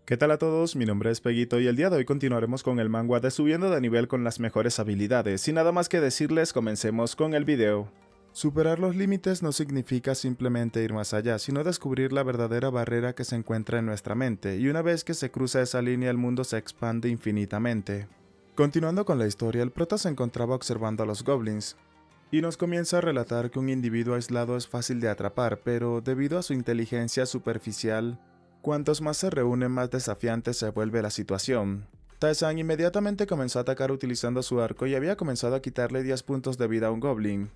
¿Qué tal a todos? Mi nombre es Peguito y el día de hoy continuaremos con el manga de Subiendo de nivel con las mejores habilidades. Sin nada más que decirles, comencemos con el video. Superar los límites no significa simplemente ir más allá, sino descubrir la verdadera barrera que se encuentra en nuestra mente, y una vez que se cruza esa línea el mundo se expande infinitamente. Continuando con la historia, el prota se encontraba observando a los goblins, y nos comienza a relatar que un individuo aislado es fácil de atrapar, pero debido a su inteligencia superficial, cuantos más se reúnen más desafiante se vuelve la situación. Tae-san inmediatamente comenzó a atacar utilizando su arco y había comenzado a quitarle 10 puntos de vida a un goblin.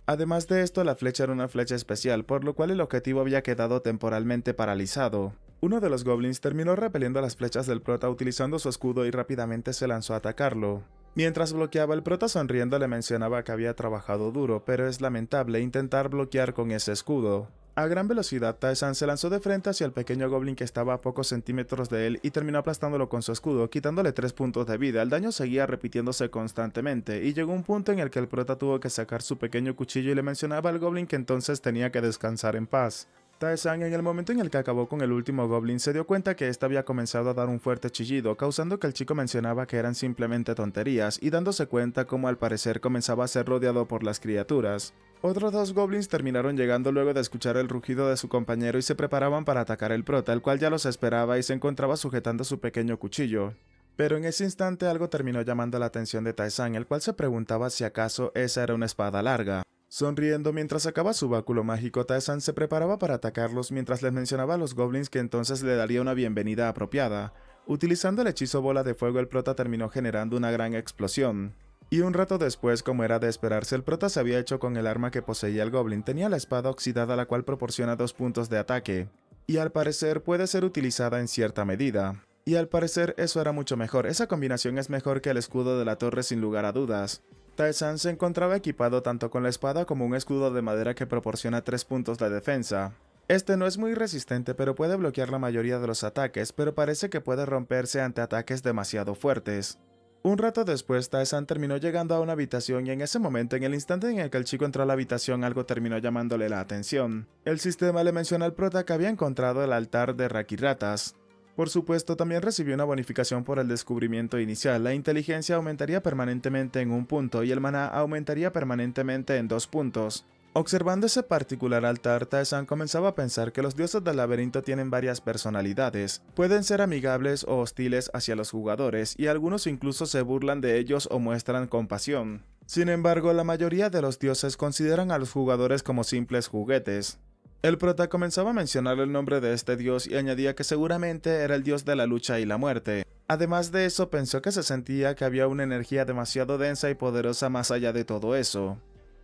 Además de esto, la flecha era una flecha especial, por lo cual el objetivo había quedado temporalmente paralizado. Uno de los goblins terminó repeliendo las flechas del prota utilizando su escudo y rápidamente se lanzó a atacarlo. Mientras bloqueaba, el prota sonriendo le mencionaba que había trabajado duro, pero es lamentable intentar bloquear con ese escudo. A gran velocidad, Tae-san se lanzó de frente hacia el pequeño goblin que estaba a pocos centímetros de él y terminó aplastándolo con su escudo, quitándole 3 puntos de vida. El daño seguía repitiéndose constantemente, y llegó un punto en el que el prota tuvo que sacar su pequeño cuchillo y le mencionaba al goblin que entonces tenía que descansar en paz. Tae-san, en el momento en el que acabó con el último goblin, se dio cuenta que éste había comenzado a dar un fuerte chillido, causando que el chico mencionaba que eran simplemente tonterías, y dándose cuenta como al parecer comenzaba a ser rodeado por las criaturas. Otros 2 goblins terminaron llegando luego de escuchar el rugido de su compañero y se preparaban para atacar el prota, el cual ya los esperaba y se encontraba sujetando su pequeño cuchillo. Pero en ese instante algo terminó llamando la atención de Tae-san, el cual se preguntaba si acaso esa era una espada larga. Sonriendo mientras sacaba su báculo mágico, Tae-san se preparaba para atacarlos mientras les mencionaba a los goblins que entonces le daría una bienvenida apropiada. Utilizando el hechizo bola de fuego, el prota terminó generando una gran explosión. Y un rato después, como era de esperarse, el prota se había hecho con el arma que poseía el goblin. Tenía la espada oxidada, la cual proporciona 2 puntos de ataque, y al parecer puede ser utilizada en cierta medida. Y al parecer eso era mucho mejor, esa combinación es mejor que el escudo de la torre sin lugar a dudas. Tae-san se encontraba equipado tanto con la espada como un escudo de madera que proporciona 3 puntos de defensa. Este no es muy resistente, pero puede bloquear la mayoría de los ataques, pero parece que puede romperse ante ataques demasiado fuertes. Un rato después, Tae-san terminó llegando a una habitación y en ese momento, en el instante en el que el chico entró a la habitación, algo terminó llamándole la atención. El sistema le mencionó al prota que había encontrado el altar de Rakiratas. Por supuesto, también recibió una bonificación por el descubrimiento inicial. La inteligencia aumentaría permanentemente en 1 punto y el maná aumentaría permanentemente en 2 puntos. Observando ese particular altar, Tae-san comenzaba a pensar que los dioses del laberinto tienen varias personalidades. Pueden ser amigables o hostiles hacia los jugadores, y algunos incluso se burlan de ellos o muestran compasión. Sin embargo, la mayoría de los dioses consideran a los jugadores como simples juguetes. El prota comenzaba a mencionar el nombre de este dios y añadía que seguramente era el dios de la lucha y la muerte. Además de eso, pensó que se sentía que había una energía demasiado densa y poderosa más allá de todo eso.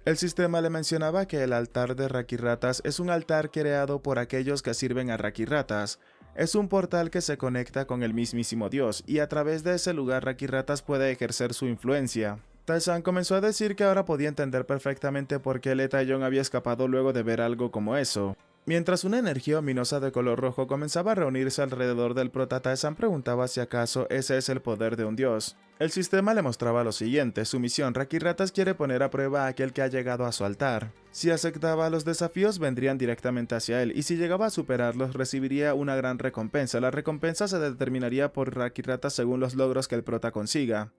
El sistema le mencionaba que el altar de Rakiratas es un altar creado por aquellos que sirven a Rakiratas. Es un portal que se conecta con el mismísimo dios, y a través de ese lugar Rakiratas puede ejercer su influencia. Tae-san comenzó a decir que ahora podía entender perfectamente por qué Lee Tae-yong había escapado luego de ver algo como eso. Mientras una energía ominosa de color rojo comenzaba a reunirse alrededor del prota, Tae-san preguntaba si acaso ese es el poder de un dios. El sistema le mostraba lo siguiente: su misión, Rakiratas quiere poner a prueba a aquel que ha llegado a su altar. Si aceptaba los desafíos vendrían directamente hacia él, y si llegaba a superarlos recibiría una gran recompensa. La recompensa se determinaría por Rakiratas según los logros que el prota consiga.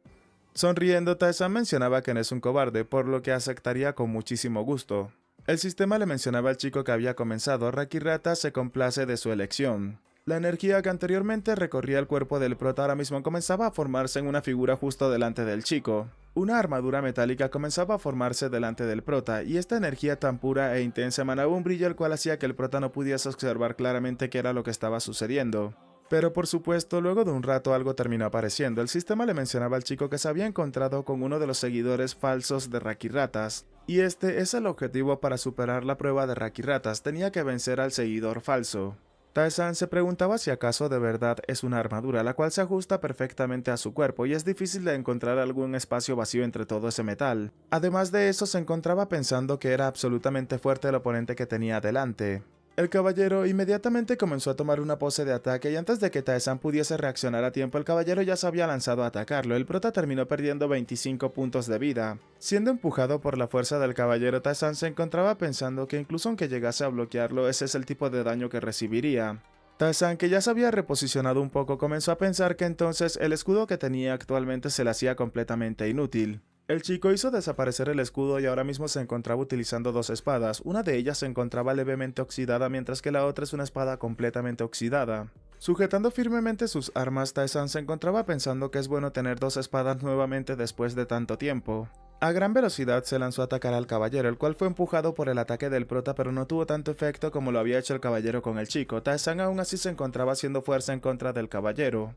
Sonriendo, Tae-san mencionaba que no es un cobarde, por lo que aceptaría con muchísimo gusto. El sistema le mencionaba al chico que había comenzado. Rakiratas se complace de su elección. La energía que anteriormente recorría el cuerpo del prota ahora mismo comenzaba a formarse en una figura justo delante del chico. Una armadura metálica comenzaba a formarse delante del prota, y esta energía tan pura e intensa emanaba un brillo el cual hacía que el prota no pudiese observar claramente qué era lo que estaba sucediendo. Pero por supuesto, luego de un rato algo terminó apareciendo. El sistema le mencionaba al chico que se había encontrado con uno de los seguidores falsos de Rakiratas, y este es el objetivo para superar la prueba de Rakiratas, tenía que vencer al seguidor falso. Tae-san se preguntaba si acaso de verdad es una armadura, la cual se ajusta perfectamente a su cuerpo y es difícil de encontrar algún espacio vacío entre todo ese metal. Además de eso, se encontraba pensando que era absolutamente fuerte el oponente que tenía delante. El caballero inmediatamente comenzó a tomar una pose de ataque, y antes de que Tae-san pudiese reaccionar a tiempo, el caballero ya se había lanzado a atacarlo. El prota terminó perdiendo 25 puntos de vida. Siendo empujado por la fuerza del caballero, Tae-san se encontraba pensando que incluso aunque llegase a bloquearlo, ese es el tipo de daño que recibiría. Tarzan, que ya se había reposicionado un poco, comenzó a pensar que entonces el escudo que tenía actualmente se le hacía completamente inútil. El chico hizo desaparecer el escudo y ahora mismo se encontraba utilizando dos espadas. Una de ellas se encontraba levemente oxidada mientras que la otra es una espada completamente oxidada. Sujetando firmemente sus armas, Tarzan se encontraba pensando que es bueno tener dos espadas nuevamente después de tanto tiempo. A gran velocidad se lanzó a atacar al caballero, el cual fue empujado por el ataque del prota, pero no tuvo tanto efecto como lo había hecho el caballero con el chico. Tarzan aún así se encontraba haciendo fuerza en contra del caballero.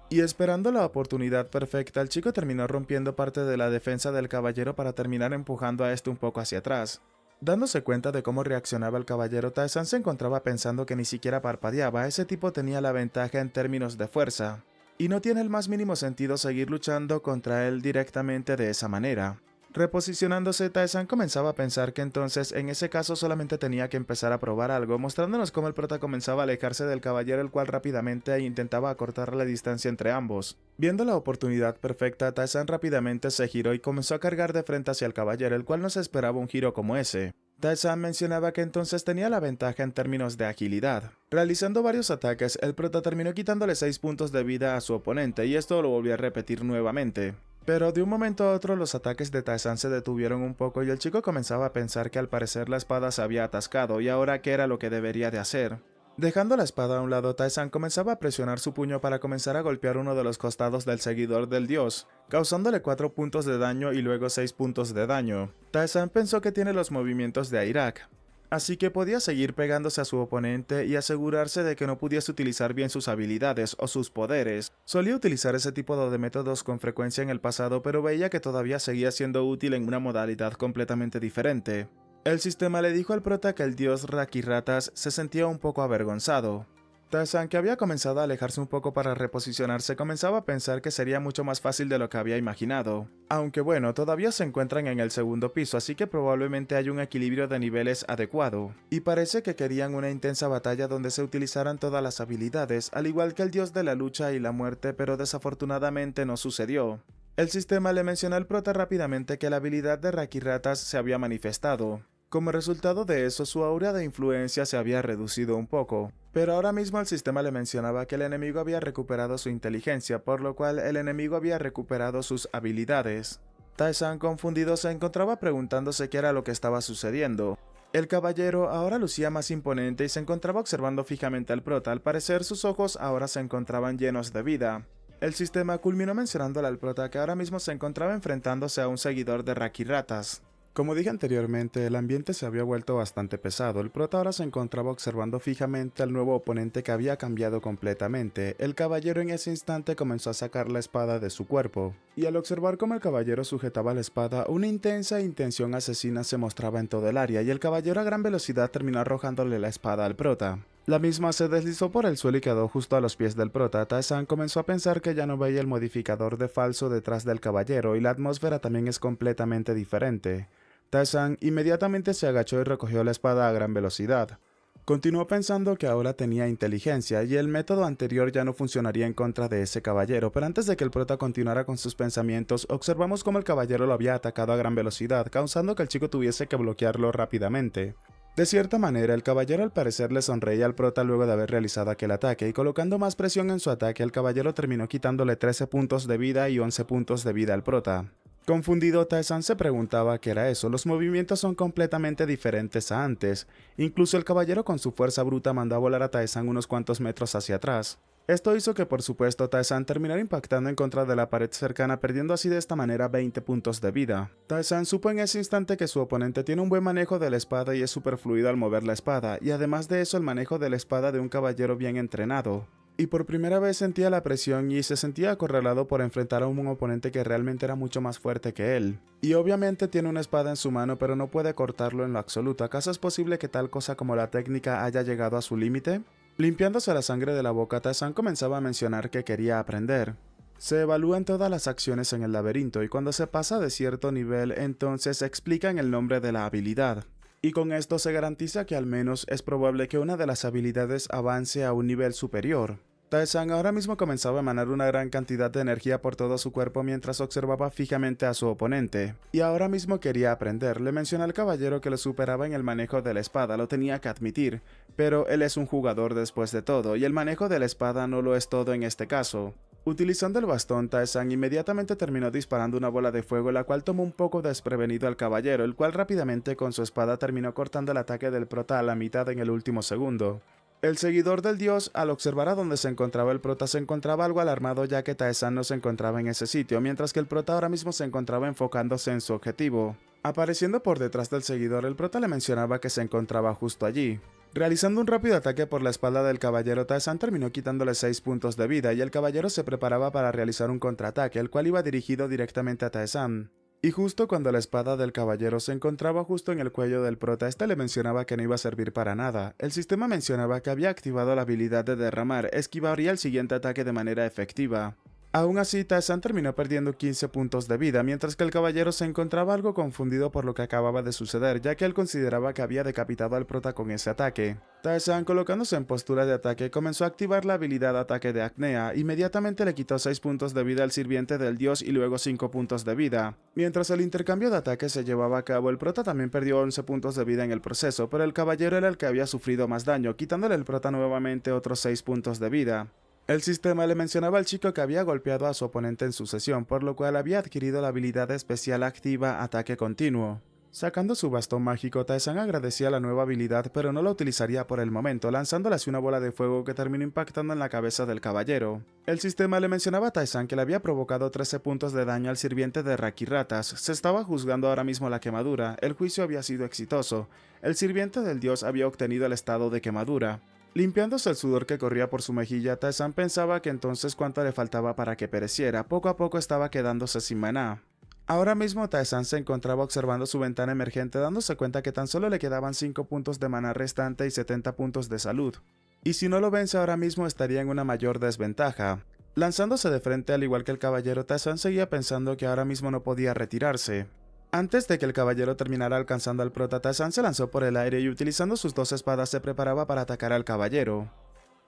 Y esperando la oportunidad perfecta, el chico terminó rompiendo parte de la defensa del caballero para terminar empujando a este un poco hacia atrás. Dándose cuenta de cómo reaccionaba el caballero, Tarzan se encontraba pensando que ni siquiera parpadeaba. Ese tipo tenía la ventaja en términos de fuerza, y no tiene el más mínimo sentido seguir luchando contra él directamente de esa manera. Reposicionándose, Tarzan comenzaba a pensar que entonces en ese caso solamente tenía que empezar a probar algo, mostrándonos cómo el prota comenzaba a alejarse del caballero, el cual rápidamente intentaba acortar la distancia entre ambos. Viendo la oportunidad perfecta, Tarzan rápidamente se giró y comenzó a cargar de frente hacia el caballero, el cual no se esperaba un giro como ese. Tarzan mencionaba que entonces tenía la ventaja en términos de agilidad. Realizando varios ataques, el prota terminó quitándole 6 puntos de vida a su oponente, y esto lo volvió a repetir nuevamente. Pero de un momento a otro los ataques de Tarzan se detuvieron un poco y el chico comenzaba a pensar que al parecer la espada se había atascado y ahora qué era lo que debería de hacer. Dejando la espada a un lado, Tarzan comenzaba a presionar su puño para comenzar a golpear uno de los costados del seguidor del dios, causándole 4 puntos de daño y luego 6 puntos de daño. Tarzan pensó que tiene los movimientos de Airak, así que podía seguir pegándose a su oponente y asegurarse de que no pudiese utilizar bien sus habilidades o sus poderes. Solía utilizar ese tipo de métodos con frecuencia en el pasado, pero veía que todavía seguía siendo útil en una modalidad completamente diferente. El sistema le dijo al prota que el dios Rakiratas se sentía un poco avergonzado. Tarzan, que había comenzado a alejarse un poco para reposicionarse, comenzaba a pensar que sería mucho más fácil de lo que había imaginado. Aunque bueno, todavía se encuentran en el segundo piso, así que probablemente hay un equilibrio de niveles adecuado. Y parece que querían una intensa batalla donde se utilizaran todas las habilidades, al igual que el dios de la lucha y la muerte, pero desafortunadamente no sucedió. El sistema le mencionó al prota rápidamente que la habilidad de Rakiratas se había manifestado. Como resultado de eso, su aura de influencia se había reducido un poco, pero ahora mismo el sistema le mencionaba que el enemigo había recuperado su inteligencia, por lo cual el enemigo había recuperado sus habilidades. Tarzan, confundido, se encontraba preguntándose qué era lo que estaba sucediendo. El caballero ahora lucía más imponente y se encontraba observando fijamente al prota. Al parecer, sus ojos ahora se encontraban llenos de vida. El sistema culminó mencionándole al prota que ahora mismo se encontraba enfrentándose a un seguidor de Rakiratas. Como dije anteriormente, el ambiente se había vuelto bastante pesado. El prota ahora se encontraba observando fijamente al nuevo oponente que había cambiado completamente. El caballero en ese instante comenzó a sacar la espada de su cuerpo, y al observar cómo el caballero sujetaba la espada, una intensa intención asesina se mostraba en todo el área, y el caballero a gran velocidad terminó arrojándole la espada al prota. La misma se deslizó por el suelo y quedó justo a los pies del prota. Tarzan comenzó a pensar que ya no veía el modificador de falso detrás del caballero, y la atmósfera también es completamente diferente. Tarzan inmediatamente se agachó y recogió la espada a gran velocidad. Continuó pensando que ahora tenía inteligencia y el método anterior ya no funcionaría en contra de ese caballero, pero antes de que el prota continuara con sus pensamientos, observamos cómo el caballero lo había atacado a gran velocidad, causando que el chico tuviese que bloquearlo rápidamente. De cierta manera, el caballero al parecer le sonreía al prota luego de haber realizado aquel ataque, y colocando más presión en su ataque, el caballero terminó quitándole 13 puntos de vida y 11 puntos de vida al prota. Confundido, Tarzan se preguntaba qué era eso. Los movimientos son completamente diferentes a antes. Incluso el caballero con su fuerza bruta mandó a volar a Tarzan unos cuantos metros hacia atrás. Esto hizo que por supuesto Tarzan terminara impactando en contra de la pared cercana, perdiendo así de esta manera 20 puntos de vida. Tarzan supo en ese instante que su oponente tiene un buen manejo de la espada y es súper fluido al mover la espada, y además de eso el manejo de la espada de un caballero bien entrenado. Y por primera vez sentía la presión y se sentía acorralado por enfrentar a un oponente que realmente era mucho más fuerte que él. Y obviamente tiene una espada en su mano, pero no puede cortarlo en lo absoluto. ¿Acaso es posible que tal cosa como la técnica haya llegado a su límite? Limpiándose la sangre de la boca, Tarzan comenzaba a mencionar que quería aprender. Se evalúan todas las acciones en el laberinto y cuando se pasa de cierto nivel, entonces explican el nombre de la habilidad. Y con esto se garantiza que al menos es probable que una de las habilidades avance a un nivel superior. Tae-san ahora mismo comenzaba a emanar una gran cantidad de energía por todo su cuerpo mientras observaba fijamente a su oponente, y ahora mismo quería aprender. Le mencionó al caballero que lo superaba en el manejo de la espada, lo tenía que admitir, pero él es un jugador después de todo, y el manejo de la espada no lo es todo en este caso. Utilizando el bastón, Tae-san inmediatamente terminó disparando una bola de fuego, la cual tomó un poco desprevenido al caballero, el cual rápidamente con su espada terminó cortando el ataque del prota a la mitad en el último segundo. El seguidor del dios, al observar a donde se encontraba el prota, se encontraba algo alarmado ya que Tae-san no se encontraba en ese sitio, mientras que el prota ahora mismo se encontraba enfocándose en su objetivo. Apareciendo por detrás del seguidor, el prota le mencionaba que se encontraba justo allí. Realizando un rápido ataque por la espalda del caballero, Tae-san terminó quitándole 6 puntos de vida y el caballero se preparaba para realizar un contraataque, el cual iba dirigido directamente a Tae-san. Y justo cuando la espada del caballero se encontraba justo en el cuello del prota, este le mencionaba que no iba a servir para nada. El sistema mencionaba que había activado la habilidad de derramar, esquivaría el siguiente ataque de manera efectiva. Aún así, Tae-san terminó perdiendo 15 puntos de vida, mientras que el caballero se encontraba algo confundido por lo que acababa de suceder, ya que él consideraba que había decapitado al prota con ese ataque. Tae-san, colocándose en postura de ataque, comenzó a activar la habilidad ataque de Acnea. Inmediatamente le quitó 6 puntos de vida al sirviente del dios y luego 5 puntos de vida. Mientras el intercambio de ataques se llevaba a cabo, el prota también perdió 11 puntos de vida en el proceso, pero el caballero era el que había sufrido más daño, quitándole al prota nuevamente otros 6 puntos de vida. El sistema le mencionaba al chico que había golpeado a su oponente en sucesión, por lo cual había adquirido la habilidad especial activa Ataque Continuo. Sacando su bastón mágico, Tae-san agradecía la nueva habilidad, pero no la utilizaría por el momento, lanzándole así una bola de fuego que terminó impactando en la cabeza del caballero. El sistema le mencionaba a Tae-san que le había provocado 13 puntos de daño al sirviente de Rakiratas. Se estaba juzgando ahora mismo la quemadura, el juicio había sido exitoso. El sirviente del dios había obtenido el estado de quemadura. Limpiándose el sudor que corría por su mejilla, Tae-san pensaba que entonces cuánto le faltaba para que pereciera. Poco a poco estaba quedándose sin maná. Ahora mismo Tae-san se encontraba observando su ventana emergente, dándose cuenta que tan solo le quedaban 5 puntos de maná restante y 70 puntos de salud. Y si no lo vence ahora mismo estaría en una mayor desventaja. Lanzándose de frente al igual que el caballero, Tae-san seguía pensando que ahora mismo no podía retirarse. Antes de que el caballero terminara alcanzando al prota, Tae-san se lanzó por el aire y utilizando sus 2 espadas se preparaba para atacar al caballero.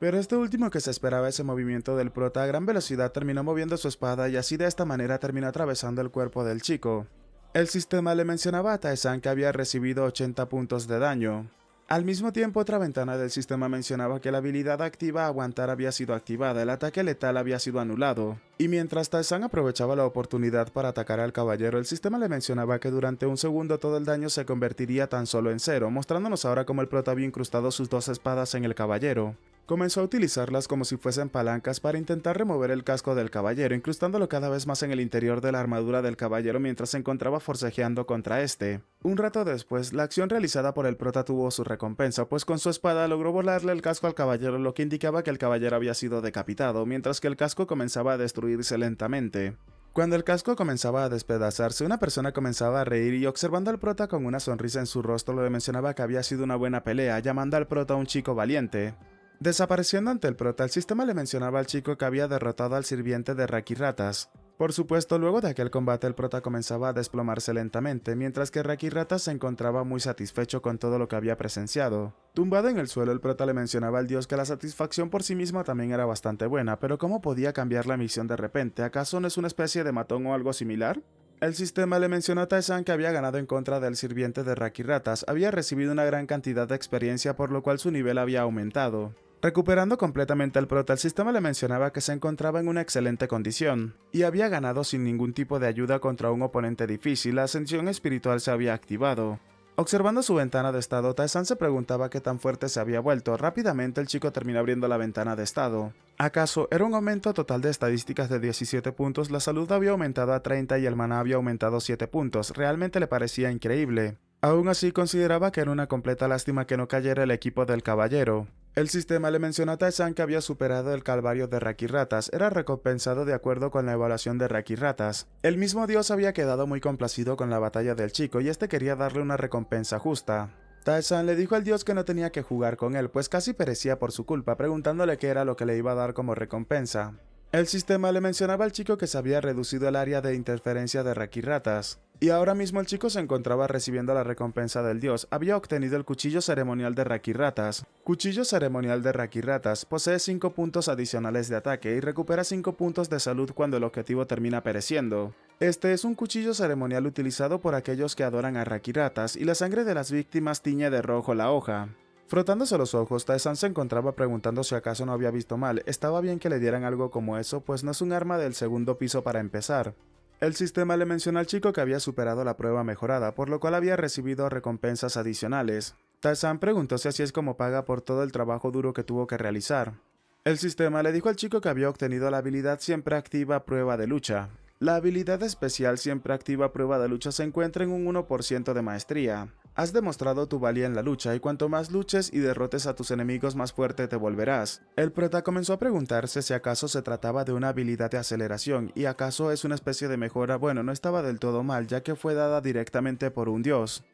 Pero este último que se esperaba ese movimiento del prota a gran velocidad terminó moviendo su espada y así de esta manera terminó atravesando el cuerpo del chico. El sistema le mencionaba a Tae-san que había recibido 80 puntos de daño. Al mismo tiempo, otra ventana del sistema mencionaba que la habilidad activa Aguantar había sido activada, el ataque letal había sido anulado. Y mientras Tae-san aprovechaba la oportunidad para atacar al caballero, el sistema le mencionaba que durante un segundo todo el daño se convertiría tan solo en 0, mostrándonos ahora cómo el prota había incrustado sus 2 espadas en el caballero. Comenzó a utilizarlas como si fuesen palancas para intentar remover el casco del caballero, incrustándolo cada vez más en el interior de la armadura del caballero mientras se encontraba forcejeando contra este. Un rato después, la acción realizada por el prota tuvo su recompensa, pues con su espada logró volarle el casco al caballero, lo que indicaba que el caballero había sido decapitado, mientras que el casco comenzaba a destruirse lentamente. Cuando el casco comenzaba a despedazarse, una persona comenzaba a reír y observando al prota con una sonrisa en su rostro le mencionaba que había sido una buena pelea, llamando al prota un chico valiente. Desapareciendo ante el prota, el sistema le mencionaba al chico que había derrotado al sirviente de Rakiratas. Por supuesto, luego de aquel combate el prota comenzaba a desplomarse lentamente, mientras que Rakiratas se encontraba muy satisfecho con todo lo que había presenciado. Tumbado en el suelo, el prota le mencionaba al dios que la satisfacción por sí misma también era bastante buena, pero ¿cómo podía cambiar la misión de repente? ¿Acaso no es una especie de matón o algo similar? El sistema le mencionó a Tae-san que había ganado en contra del sirviente de Rakiratas, había recibido una gran cantidad de experiencia por lo cual su nivel había aumentado. Recuperando completamente al prota, el sistema le mencionaba que se encontraba en una excelente condición, y había ganado sin ningún tipo de ayuda contra un oponente difícil, la ascensión espiritual se había activado. Observando su ventana de estado, Tae-san se preguntaba qué tan fuerte se había vuelto. Rápidamente el chico terminó abriendo la ventana de estado. ¿Acaso era un aumento total de estadísticas de 17 puntos? La salud había aumentado a 30 y el maná había aumentado 7 puntos. Realmente le parecía increíble. Aún así consideraba que era una completa lástima que no cayera el equipo del caballero. El sistema le mencionó a Tae-san que había superado el calvario de Rakiratas, era recompensado de acuerdo con la evaluación de Rakiratas. El mismo dios había quedado muy complacido con la batalla del chico y este quería darle una recompensa justa. Tae-san le dijo al dios que no tenía que jugar con él, pues casi perecía por su culpa, preguntándole qué era lo que le iba a dar como recompensa. El sistema le mencionaba al chico que se había reducido el área de interferencia de Rakiratas. Y ahora mismo el chico se encontraba recibiendo la recompensa del dios. Había obtenido el cuchillo ceremonial de Rakiratas. Cuchillo ceremonial de Rakiratas posee 5 puntos adicionales de ataque y recupera 5 puntos de salud cuando el objetivo termina pereciendo. Este es un cuchillo ceremonial utilizado por aquellos que adoran a Rakiratas y la sangre de las víctimas tiñe de rojo la hoja. Frotándose los ojos, Tae-san se encontraba preguntando si acaso no había visto mal. Estaba bien que le dieran algo como eso, pues no es un arma del segundo piso para empezar. El sistema le mencionó al chico que había superado la prueba mejorada, por lo cual había recibido recompensas adicionales. Tae-san preguntó si así es como paga por todo el trabajo duro que tuvo que realizar. El sistema le dijo al chico que había obtenido la habilidad siempre activa prueba de lucha. La habilidad especial siempre activa prueba de lucha se encuentra en un 1% de maestría. Has demostrado tu valía en la lucha y cuanto más luches y derrotes a tus enemigos más fuerte te volverás. El prota comenzó a preguntarse si acaso se trataba de una habilidad de aceleración y acaso es una especie de mejora. Bueno, no estaba del todo mal ya que fue dada directamente por un dios.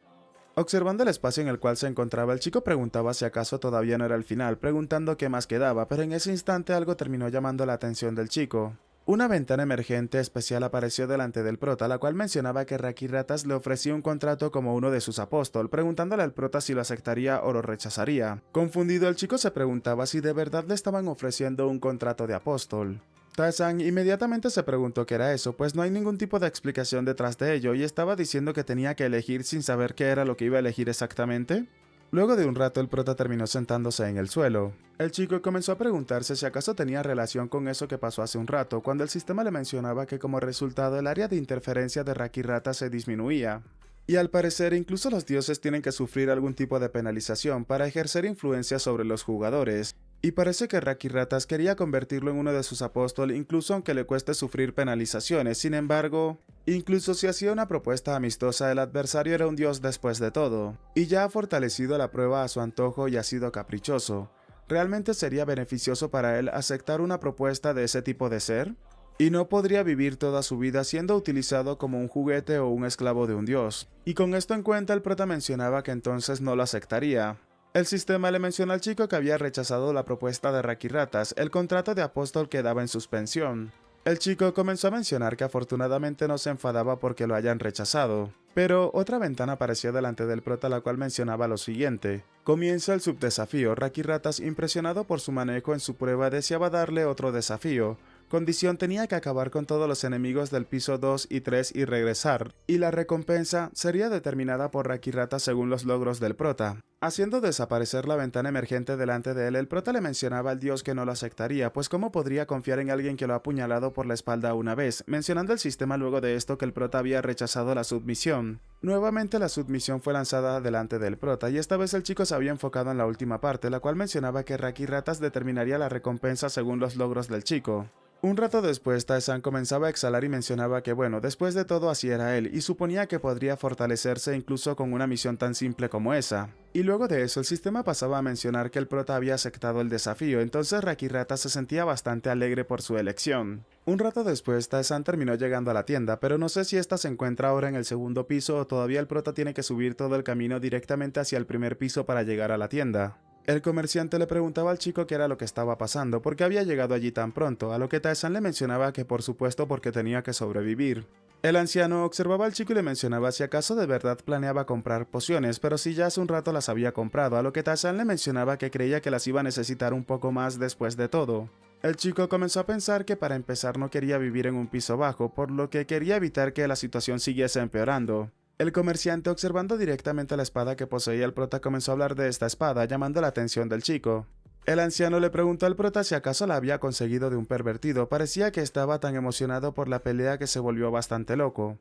Observando el espacio en el cual se encontraba, el chico preguntaba si acaso todavía no era el final, preguntando qué más quedaba, pero en ese instante algo terminó llamando la atención del chico. Una ventana emergente especial apareció delante del prota, la cual mencionaba que Rakiratas le ofrecía un contrato como uno de sus apóstoles, preguntándole al prota si lo aceptaría o lo rechazaría. Confundido, el chico se preguntaba si de verdad le estaban ofreciendo un contrato de apóstol. Tae-san inmediatamente se preguntó qué era eso, pues no hay ningún tipo de explicación detrás de ello, y estaba diciendo que tenía que elegir sin saber qué era lo que iba a elegir exactamente. Luego de un rato el prota terminó sentándose en el suelo. El chico comenzó a preguntarse si acaso tenía relación con eso que pasó hace un rato, cuando el sistema le mencionaba que como resultado el área de interferencia de Rakirata se disminuía. Y al parecer incluso los dioses tienen que sufrir algún tipo de penalización para ejercer influencia sobre los jugadores. Y parece que Rakiratas quería convertirlo en uno de sus apóstoles incluso aunque le cueste sufrir penalizaciones. Sin embargo, incluso si hacía una propuesta amistosa, el adversario era un dios después de todo, y ya ha fortalecido la prueba a su antojo y ha sido caprichoso. ¿Realmente sería beneficioso para él aceptar una propuesta de ese tipo de ser? Y no podría vivir toda su vida siendo utilizado como un juguete o un esclavo de un dios. Y con esto en cuenta el prota mencionaba que entonces no lo aceptaría. El sistema le mencionó al chico que había rechazado la propuesta de Rakiratas, el contrato de apóstol quedaba en suspensión. El chico comenzó a mencionar que afortunadamente no se enfadaba porque lo hayan rechazado. Pero otra ventana apareció delante del prota la cual mencionaba lo siguiente. Comienza el subdesafío. Rakiratas, impresionado por su manejo en su prueba, deseaba darle otro desafío. Condición: tenía que acabar con todos los enemigos del piso 2 y 3 y regresar, y la recompensa sería determinada por Rakirata según los logros del prota. Haciendo desaparecer la ventana emergente delante de él, el prota le mencionaba al dios que no lo aceptaría, pues cómo podría confiar en alguien que lo ha apuñalado por la espalda una vez, mencionando el sistema luego de esto que el prota había rechazado la submisión. Nuevamente la submisión fue lanzada delante del prota, y esta vez el chico se había enfocado en la última parte, la cual mencionaba que Rakiratas determinaría la recompensa según los logros del chico. Un rato después, Tae-san comenzaba a exhalar y mencionaba que bueno, después de todo así era él, y suponía que podría fortalecerse incluso con una misión tan simple como esa. Y luego de eso, el sistema pasaba a mencionar que el prota había aceptado el desafío, entonces Rakirata se sentía bastante alegre por su elección. Un rato después, Tae-san terminó llegando a la tienda, pero no sé si esta se encuentra ahora en el segundo piso o todavía el prota tiene que subir todo el camino directamente hacia el primer piso para llegar a la tienda. El comerciante le preguntaba al chico qué era lo que estaba pasando, por qué había llegado allí tan pronto, a lo que Tae-san le mencionaba que por supuesto porque tenía que sobrevivir. El anciano observaba al chico y le mencionaba si acaso de verdad planeaba comprar pociones, pero si ya hace un rato las había comprado, a lo que Tae-san le mencionaba que creía que las iba a necesitar un poco más después de todo. El chico comenzó a pensar que para empezar no quería vivir en un piso bajo, por lo que quería evitar que la situación siguiese empeorando. El comerciante, observando directamente la espada que poseía el prota, comenzó a hablar de esta espada, llamando la atención del chico. El anciano le preguntó al prota si acaso la había conseguido de un pervertido. Parecía que estaba tan emocionado por la pelea que se volvió bastante loco.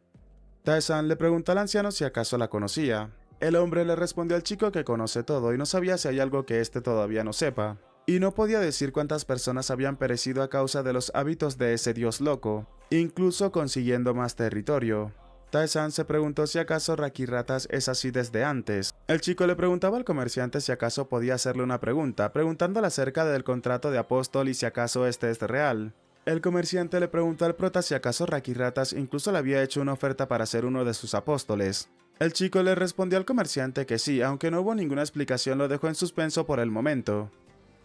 Tae-san le preguntó al anciano si acaso la conocía. El hombre le respondió al chico que conoce todo y no sabía si hay algo que éste todavía no sepa. Y no podía decir cuántas personas habían perecido a causa de los hábitos de ese dios loco, incluso consiguiendo más territorio. Tae-san se preguntó si acaso Rakiratas es así desde antes. El chico le preguntaba al comerciante si acaso podía hacerle una pregunta, preguntándole acerca del contrato de apóstol y si acaso este es real. El comerciante le preguntó al prota si acaso Rakiratas incluso le había hecho una oferta para ser uno de sus apóstoles. El chico le respondió al comerciante que sí, aunque no hubo ninguna explicación, lo dejó en suspenso por el momento.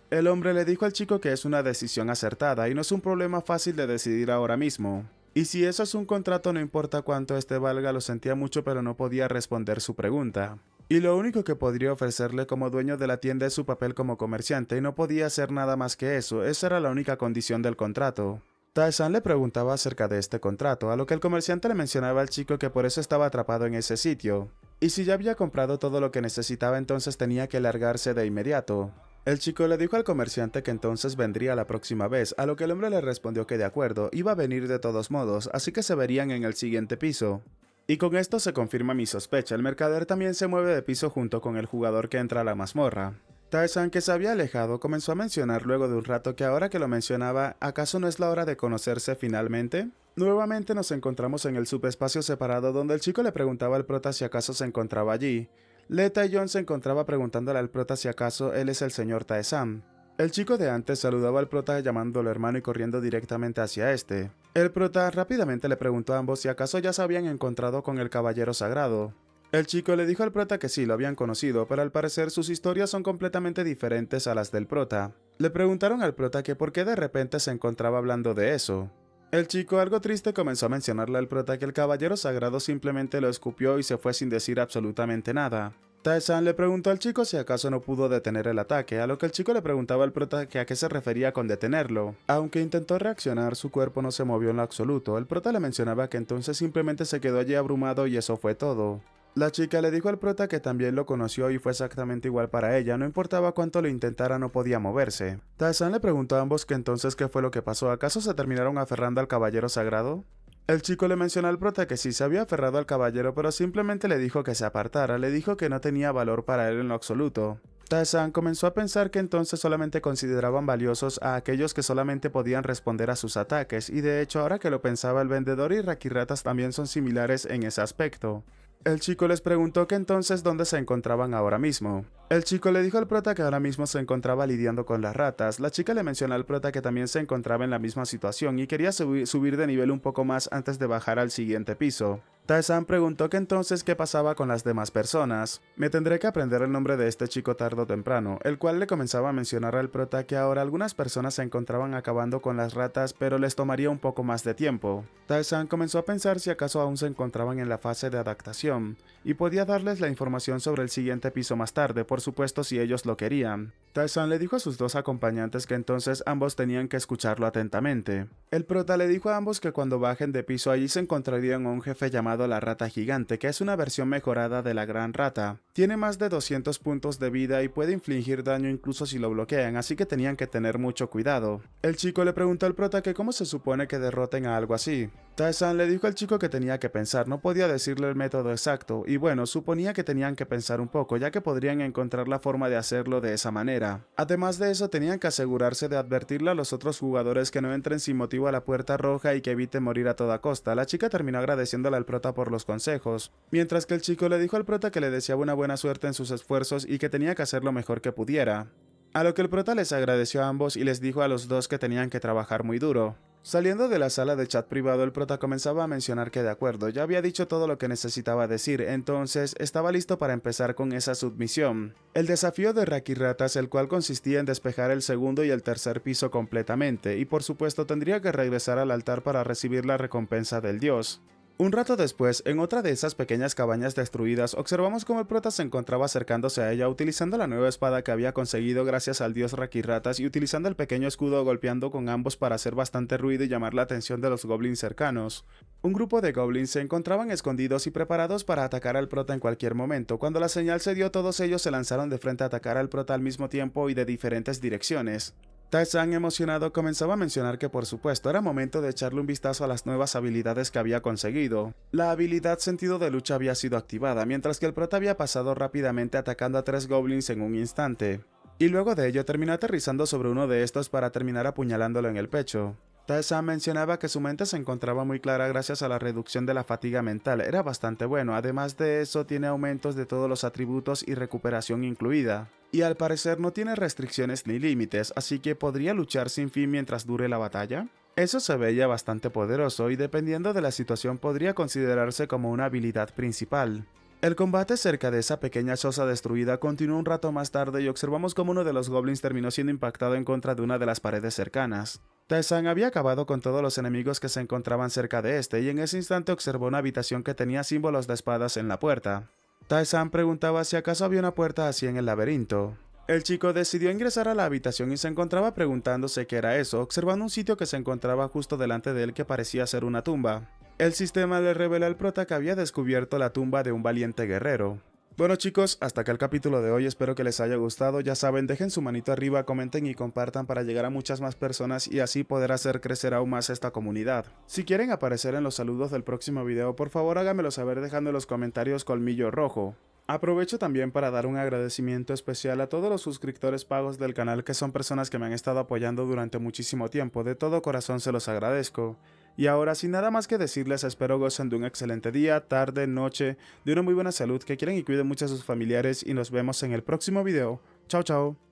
El hombre le dijo al chico que es una decisión acertada y no es un problema fácil de decidir ahora mismo. Y si eso es un contrato, no importa cuánto este valga, lo sentía mucho, pero no podía responder su pregunta. Y lo único que podría ofrecerle como dueño de la tienda es su papel como comerciante, y no podía hacer nada más que eso. Esa era la única condición del contrato. Tae-san le preguntaba acerca de este contrato, a lo que el comerciante le mencionaba al chico que por eso estaba atrapado en ese sitio. Y si ya había comprado todo lo que necesitaba, entonces tenía que largarse de inmediato. El chico le dijo al comerciante que entonces vendría la próxima vez, a lo que el hombre le respondió que de acuerdo, iba a venir de todos modos, así que se verían en el siguiente piso. Y con esto se confirma mi sospecha, el mercader también se mueve de piso junto con el jugador que entra a la mazmorra. Tae-san, que se había alejado, comenzó a mencionar luego de un rato que ahora que lo mencionaba, ¿acaso no es la hora de conocerse finalmente? Nuevamente nos encontramos en el subespacio separado donde el chico le preguntaba al prota si acaso se encontraba allí. Leta y John se encontraba preguntándole al prota si acaso él es el señor Tae-san. El chico de antes saludaba al prota llamándolo hermano y corriendo directamente hacia este. El prota rápidamente le preguntó a ambos si acaso ya se habían encontrado con el caballero sagrado. El chico le dijo al prota que sí lo habían conocido, pero al parecer sus historias son completamente diferentes a las del prota. Le preguntaron al prota que por qué de repente se encontraba hablando de eso. El chico, algo triste, comenzó a mencionarle al prota que el caballero sagrado simplemente lo escupió y se fue sin decir absolutamente nada. Tae-san le preguntó al chico si acaso no pudo detener el ataque, a lo que el chico le preguntaba al prota que a qué se refería con detenerlo. Aunque intentó reaccionar, su cuerpo no se movió en lo absoluto. El prota le mencionaba que entonces simplemente se quedó allí abrumado y eso fue todo. La chica le dijo al prota que también lo conoció y fue exactamente igual para ella, no importaba cuánto lo intentara, no podía moverse. Tae-san le preguntó a ambos que entonces qué fue lo que pasó, ¿acaso se terminaron aferrando al caballero sagrado? El chico le mencionó al prota que sí se había aferrado al caballero, pero simplemente le dijo que se apartara, le dijo que no tenía valor para él en lo absoluto. Tae-san comenzó a pensar que entonces solamente consideraban valiosos a aquellos que solamente podían responder a sus ataques, y de hecho ahora que lo pensaba el vendedor y Rakiratas también son similares en ese aspecto. El chico les preguntó que entonces dónde se encontraban ahora mismo. El chico le dijo al prota que ahora mismo se encontraba lidiando con las ratas. La chica le mencionó al prota que también se encontraba en la misma situación y quería subir de nivel un poco más antes de bajar al siguiente piso. Tae-san preguntó que entonces qué pasaba con las demás personas. Me tendré que aprender el nombre de este chico tarde o temprano, el cual le comenzaba a mencionar al prota que ahora algunas personas se encontraban acabando con las ratas, pero les tomaría un poco más de tiempo. Tae-san comenzó a pensar si acaso aún se encontraban en la fase de adaptación, y podía darles la información sobre el siguiente piso más tarde, por supuesto si ellos lo querían. Tae-san le dijo a sus dos acompañantes que entonces ambos tenían que escucharlo atentamente. El prota le dijo a ambos que cuando bajen de piso allí se encontrarían a un jefe llamado la rata gigante, que es una versión mejorada de la gran rata. Tiene más de 200 puntos de vida y puede infligir daño incluso si lo bloquean, así que tenían que tener mucho cuidado. El chico le preguntó al prota que cómo se supone que derroten a algo así. Tae-san le dijo al chico que tenía que pensar, no podía decirle el método exacto, y bueno, suponía que tenían que pensar un poco, ya que podrían encontrar la forma de hacerlo de esa manera. Además de eso, tenían que asegurarse de advertirle a los otros jugadores que no entren sin motivo a la puerta roja y que eviten morir a toda costa. La chica terminó agradeciéndole al prota por los consejos, mientras que el chico le dijo al prota que le deseaba una buena suerte en sus esfuerzos y que tenía que hacer lo mejor que pudiera. A lo que el prota les agradeció a ambos y les dijo a los dos que tenían que trabajar muy duro. Saliendo de la sala de chat privado, el prota comenzaba a mencionar que de acuerdo, ya había dicho todo lo que necesitaba decir, entonces estaba listo para empezar con esa submisión. El desafío de Rakiratas, el cual consistía en despejar el segundo y el tercer piso completamente, y por supuesto tendría que regresar al altar para recibir la recompensa del dios. Un rato después, en otra de esas pequeñas cabañas destruidas, observamos cómo el prota se encontraba acercándose a ella utilizando la nueva espada que había conseguido gracias al dios Rakiratas y utilizando el pequeño escudo golpeando con ambos para hacer bastante ruido y llamar la atención de los goblins cercanos. Un grupo de goblins se encontraban escondidos y preparados para atacar al prota en cualquier momento. Cuando la señal se dio, todos ellos se lanzaron de frente a atacar al prota al mismo tiempo y de diferentes direcciones. Tae-san, emocionado, comenzaba a mencionar que por supuesto era momento de echarle un vistazo a las nuevas habilidades que había conseguido. La habilidad sentido de lucha había sido activada, mientras que el prota había pasado rápidamente atacando a 3 goblins en un instante. Y luego de ello terminó aterrizando sobre uno de estos para terminar apuñalándolo en el pecho. Tae-san mencionaba que su mente se encontraba muy clara gracias a la reducción de la fatiga mental, era bastante bueno, además de eso tiene aumentos de todos los atributos y recuperación incluida. Y al parecer no tiene restricciones ni límites, así que podría luchar sin fin mientras dure la batalla. Eso se veía bastante poderoso y dependiendo de la situación podría considerarse como una habilidad principal. El combate cerca de esa pequeña choza destruida continuó un rato más tarde y observamos cómo uno de los goblins terminó siendo impactado en contra de una de las paredes cercanas. Tae-san había acabado con todos los enemigos que se encontraban cerca de este y en ese instante observó una habitación que tenía símbolos de espadas en la puerta. Tae-san preguntaba si acaso había una puerta así en el laberinto. El chico decidió ingresar a la habitación y se encontraba preguntándose qué era eso, observando un sitio que se encontraba justo delante de él que parecía ser una tumba. El sistema le reveló al prota que había descubierto la tumba de un valiente guerrero. Bueno chicos, hasta acá el capítulo de hoy, espero que les haya gustado, ya saben, dejen su manito arriba, comenten y compartan para llegar a muchas más personas y así poder hacer crecer aún más esta comunidad. Si quieren aparecer en los saludos del próximo video, por favor háganmelo saber dejando en los comentarios colmillo rojo. Aprovecho también para dar un agradecimiento especial a todos los suscriptores pagos del canal que son personas que me han estado apoyando durante muchísimo tiempo, de todo corazón se los agradezco. Y ahora sin nada más que decirles, espero gocen de un excelente día, tarde, noche, de una muy buena salud, que quieren y cuiden mucho a sus familiares y nos vemos en el próximo video. Chao chao.